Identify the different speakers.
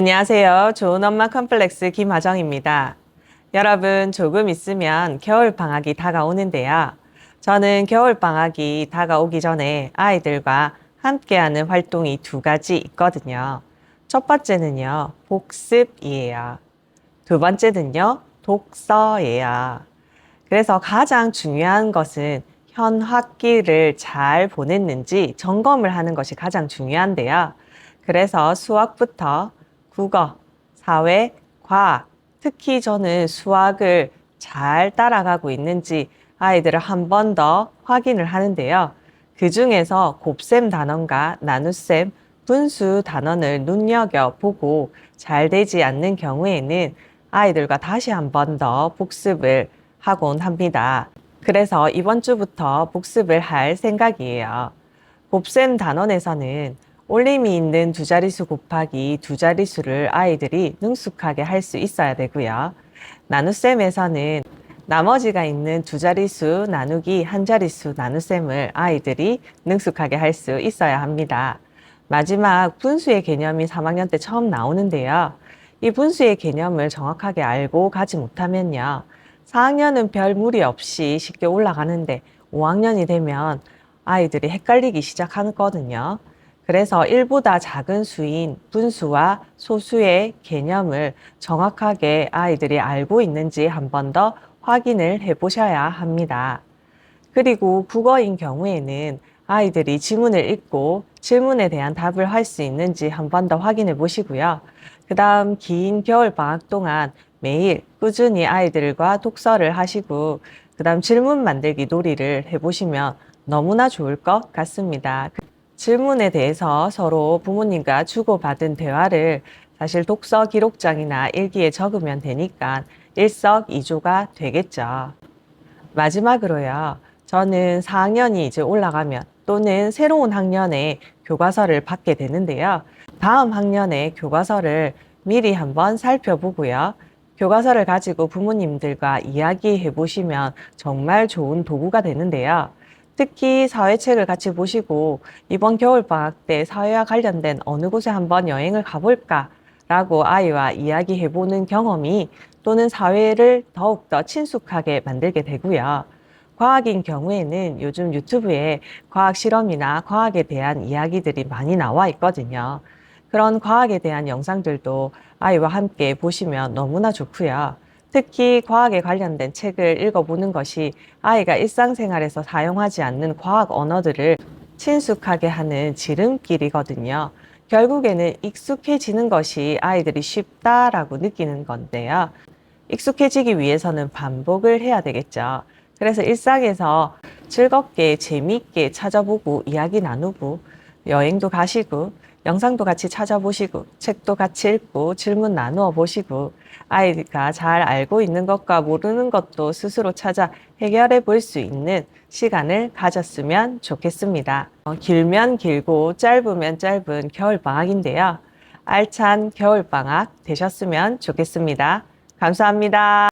Speaker 1: 안녕하세요. 좋은 엄마 컴플렉스 김하정입니다. 여러분, 조금 있으면 겨울방학이 다가오는데요. 저는 겨울방학이 다가오기 전에 아이들과 함께하는 활동이 두 가지 있거든요. 첫 번째는요, 복습이에요. 두 번째는요, 독서예요. 그래서 가장 중요한 것은 현 학기를 잘 보냈는지 점검을 하는 것이 가장 중요한데요. 그래서 수학부터 국어, 사회, 과학, 특히 저는 수학을 잘 따라가고 있는지 아이들을 한 번 더 확인을 하는데요. 그 중에서 곱셈 단원과 나눗셈, 분수 단원을 눈여겨보고 잘 되지 않는 경우에는 아이들과 다시 한 번 더 복습을 하곤 합니다. 그래서 이번 주부터 복습을 할 생각이에요. 곱셈 단원에서는 올림이 있는 두 자릿수 곱하기 두 자릿수를 아이들이 능숙하게 할 수 있어야 되고요. 나눗셈에서는 나머지가 있는 두 자릿수 나누기 한 자릿수 나눗셈을 아이들이 능숙하게 할 수 있어야 합니다. 마지막 분수의 개념이 3학년 때 처음 나오는데요. 이 분수의 개념을 정확하게 알고 가지 못하면요. 4학년은 별 무리 없이 쉽게 올라가는데 5학년이 되면 아이들이 헷갈리기 시작하거든요. 그래서 1보다 작은 수인 분수와 소수의 개념을 정확하게 아이들이 알고 있는지 한 번 더 확인을 해 보셔야 합니다. 그리고 국어인 경우에는 아이들이 지문을 읽고 질문에 대한 답을 할 수 있는지 한 번 더 확인해 보시고요. 그 다음 긴 겨울방학 동안 매일 꾸준히 아이들과 독서를 하시고 그 다음 질문 만들기 놀이를 해보시면 너무나 좋을 것 같습니다. 질문에 대해서 서로 부모님과 주고받은 대화를 사실 독서 기록장이나 일기에 적으면 되니까 일석이조가 되겠죠. 마지막으로요. 저는 4학년이 이제 올라가면 또는 새로운 학년에 교과서를 받게 되는데요. 다음 학년에 교과서를 미리 한번 살펴보고요. 교과서를 가지고 부모님들과 이야기해 보시면 정말 좋은 도구가 되는데요. 특히 사회책을 같이 보시고 이번 겨울방학 때 사회와 관련된 어느 곳에 한번 여행을 가볼까? 라고 아이와 이야기해 보는 경험이 또는 사회를 더욱더 친숙하게 만들게 되고요. 과학인 경우에는 요즘 유튜브에 과학 실험이나 과학에 대한 이야기들이 많이 나와 있거든요. 그런 과학에 대한 영상들도 아이와 함께 보시면 너무나 좋고요. 특히 과학에 관련된 책을 읽어보는 것이 아이가 일상생활에서 사용하지 않는 과학 언어들을 친숙하게 하는 지름길이거든요. 결국에는 익숙해지는 것이 아이들이 쉽다라고 느끼는 건데요. 익숙해지기 위해서는 반복을 해야 되겠죠. 그래서 일상에서 즐겁게 재미있게 찾아보고 이야기 나누고 여행도 가시고 영상도 같이 찾아보시고 책도 같이 읽고 질문 나누어 보시고 아이가 잘 알고 있는 것과 모르는 것도 스스로 찾아 해결해 볼 수 있는 시간을 가졌으면 좋겠습니다. 길면 길고 짧으면 짧은 겨울방학인데요. 알찬 겨울방학 되셨으면 좋겠습니다. 감사합니다.